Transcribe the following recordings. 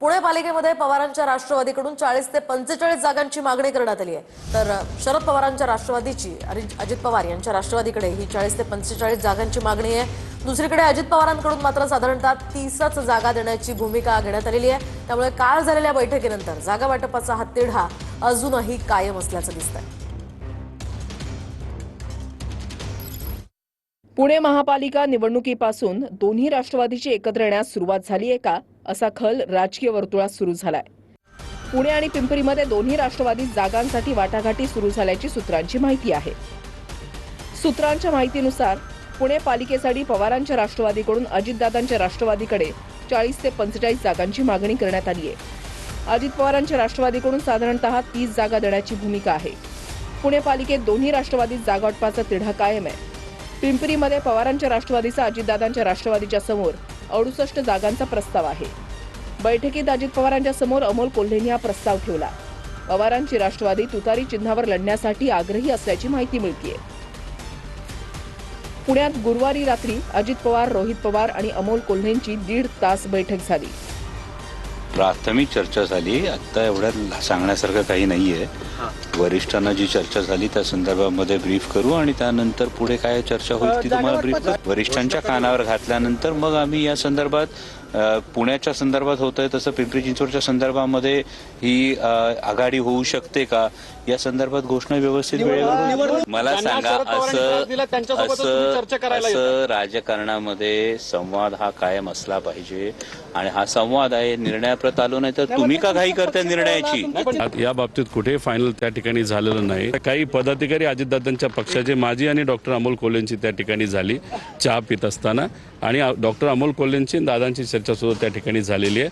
पुणे पालिकेमध्ये पवारांच्या राष्ट्रवादीकडून 40 ते 45 जागांची मागणी करण्यात आली आहे। तर शरद पवारांच्या राष्ट्रवादीची आणि अजित पवार यांच्या राष्ट्रवादीकडे ही 40 ते 45 जागांची मागणी आहे। दुसरीकडे अजित पवारांकडून मात्र साधारणतः 30च जागा देण्याची भूमिका घेण्यात आलेली आहे। त्यामुळे काल झालेल्या बैठकीनंतर जागा वाटपाचा हा तिढा अजूनही कायम असल्याचं दिसतंय। पुणे महापालिका निवडणुकीपासून दोन्ही राष्ट्रवादीची एकत्र येण्यास सुरुवात झाली आहे का असा खल राजकीय वर्तुळात सुरू झालाय। पुणे आणि पिंपरीमध्ये दोन्ही राष्ट्रवादी जागांसाठी वाटाघाटी सुरू झाल्याची सूत्रांची माहिती आहे। सूत्रांच्या माहितीनुसार पुणे पालिकेसाठी पवारांच्या राष्ट्रवादीकडून अजितदादांच्या राष्ट्रवादीकडे 40 ते 45 जागांची मागणी करण्यात आली आहे। अजित पवारांच्या राष्ट्रवादीकडून साधारणतः 30 जागा देण्याची भूमिका आहे। पुणे पालिकेत दोन्ही राष्ट्रवादी जागा वाटपाचा तिढा कायम आहे। पिंपरीमध्ये पवारांच्या राष्ट्रवादीचा अजितदादांच्या राष्ट्रवादीच्या समोर 68 जागांचा प्रस्ताव आहे। बैठकीत अजित पवारांच्या समोर अमोल कोल्हेंनी हा प्रस्ताव ठेवला। पवारांची राष्ट्रवादी तुतारी चिन्हावर लढण्यासाठी आग्रही असल्याची माहिती मिळतेय। पुण्यात गुरुवारी रात्री अजित पवार, रोहित पवार आणि अमोल कोल्हेंची 1.5 तास बैठक झाली। प्राथमिक चर्चा झाली। आता एवढ्यात सांगण्यासारखं काही नाहीये। वरिष्ठांना जी चर्चा झाली त्या संदर्भामध्ये ब्रीफ करू आणि त्यानंतर पुढे काय चर्चा होईल ती तुम्हाला ब्रीफ करू। वरिष्ठांच्या कानावर घातल्यानंतर मग आम्ही या संदर्भात पुण्याच्या संदर्भात होतंय तसं पिंपरी चिंचवडच्या संदर्भामध्ये ही आघाडी होऊ शकते का या संदर्भात घोषणा व्यवस्थित वेळेवर। मला सांगा, असं राजकारणामध्ये संवाद हा कायम असला पाहिजे आणि हा संवाद आहे। निर्णयाप्रत आलो नाही तर तुम्ही का घाई करताय निर्णयाची? या बाबतीत कुठे फायनल त्या ठिकाणी झालेलं नाही। काही पदाधिकारी अजितदादांच्या पक्षाचे माजी आणि डॉक्टर अमोल कोल्हेंची त्या ठिकाणी झाली चहा पित असताना आणि डॉक्टर अमोल कोल्हेंची दादांची चर्चा सुद्धा त्या ठिकाणी झालेली आहे।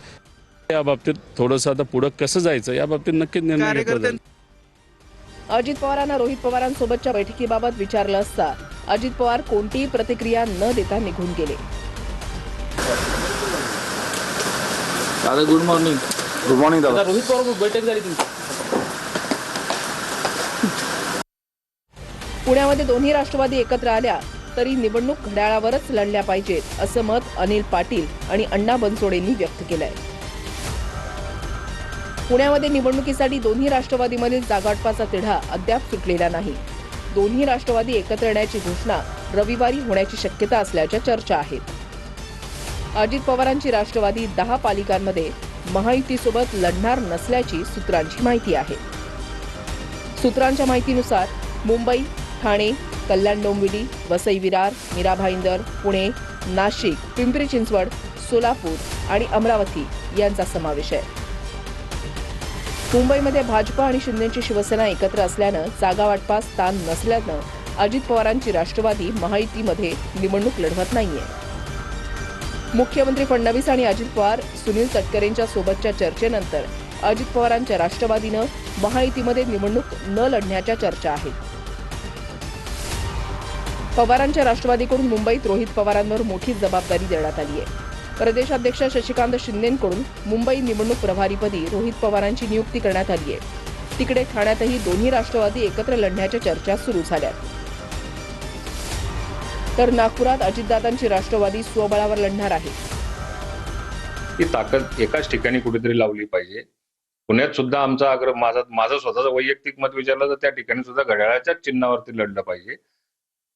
या बाबतीत थोडंसं आता पुढे कसं जायचं या बाबतीत नक्कीच निर्णय घेतला जाईल। अजित पवारांना रोहित पवारांसोबतच्या बैठकीबाबत विचारलं असता अजित पवार कोणतीही प्रतिक्रिया न देता निघून गेले। दादा गुड मॉर्निंग। गुड मॉर्निंग दादा। रोहित पवार बैठक झाली तुमची पुण्यामध्ये दोन्ही राष्ट्रवादी एकत्र आल्या तरी निवडणूक घड्याळावरच लढल्या पाहिजेत असं मत अनिल पाटील आणि अण्णा बनसोडेंनी व्यक्त केलंय। पुण्यामध्ये निवडणुकीसाठी दोन्ही राष्ट्रवादीमधील जागावाटपाचा तिढा अद्याप सुटलेला नाही। दोन्ही राष्ट्रवादी एकत्र येण्याची घोषणा रविवारी होण्याची शक्यता असल्याच्या चर्चा आहेत। अजित पवारांची राष्ट्रवादी 10 पालिकांमध्ये महायुतीसोबत लढणार नसल्याची सूत्रांची माहिती आहे। सूत्रांच्या माहितीनुसार मुंबई, ठाणे, कल्याण डोंबिवली, वसई विरार, मीरा भाईंदर, पुणे, नाशिक, पिंपरी चिंचवड, सोलापूर आणि अमरावती यांचा समावेश आहे। मुंबईमध्ये भाजप आणि शिंदेची शिवसेना एकत्र असल्यानं जागा वाटपास स्थान नसल्यानं अजित पवारांची राष्ट्रवादी महायुतीमध्ये निवडणूक लढवत नाहीये। मुख्यमंत्री फडणवीस आणि अजित पवार, सुनील तटकरेंच्या सोबतच्या चर्चेनंतर अजित पवारांच्या राष्ट्रवादीनं महायुतीमध्ये निवडणूक न लढण्याच्या चर्चा आहेत। पवारांच्या राष्ट्रवादीकडून मुंबईत रोहित पवारांवर मोठी जबाबदारी देण्यात आली आहे। प्रदेशाध्यक्ष शशिकांत शिंदेंकडून मुंबई निवडणूक प्रभारीपदी रोहित पवारांची नियुक्ती करण्यात आली आहे। तिकडे ठाण्यातही दोन्ही राष्ट्रवादी एकत्र लढण्याच्या चर्चा सुरू झाल्यात। तर नागपुरात अजितदादांची राष्ट्रवादी स्वबळावर लढणार आहे। ही ताकद एकाच ठिकाणी कुठेतरी लावली पाहिजे। पुण्यात सुद्धा आमचा आग्रह, माझं स्वतःचं वैयक्तिक मत विचारलं तर त्या ठिकाणी सुद्धा घड्याळाच्याच चिन्हावरती लढलं पाहिजे।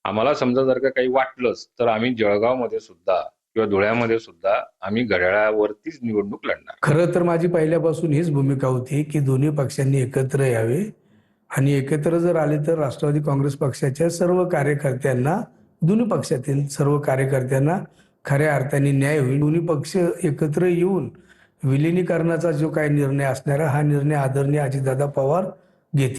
आम्हाला समजा जर का काही वाटलंच तर आम्ही जळगावमध्ये सुद्धा किंवा धुळ्यामध्ये सुद्धा आम्ही घड्याळावरतीच निवडणूक लढणार। खरं तर माझी पहिल्यापासून हीच भूमिका होती की दोन्ही पक्षांनी एकत्र यावे आणि एकत्र जर आले तर राष्ट्रवादी काँग्रेस पक्षाच्या सर्व कार्यकर्त्यांना, दोन्ही पक्षातील सर्व कार्यकर्त्यांना खऱ्या अर्थाने न्याय होईल। दोन्ही पक्ष एकत्र येऊन विलिनीकरणाचा जो काही निर्णय असणार हा निर्णय आदरणीय अजितदादा पवार घेतील।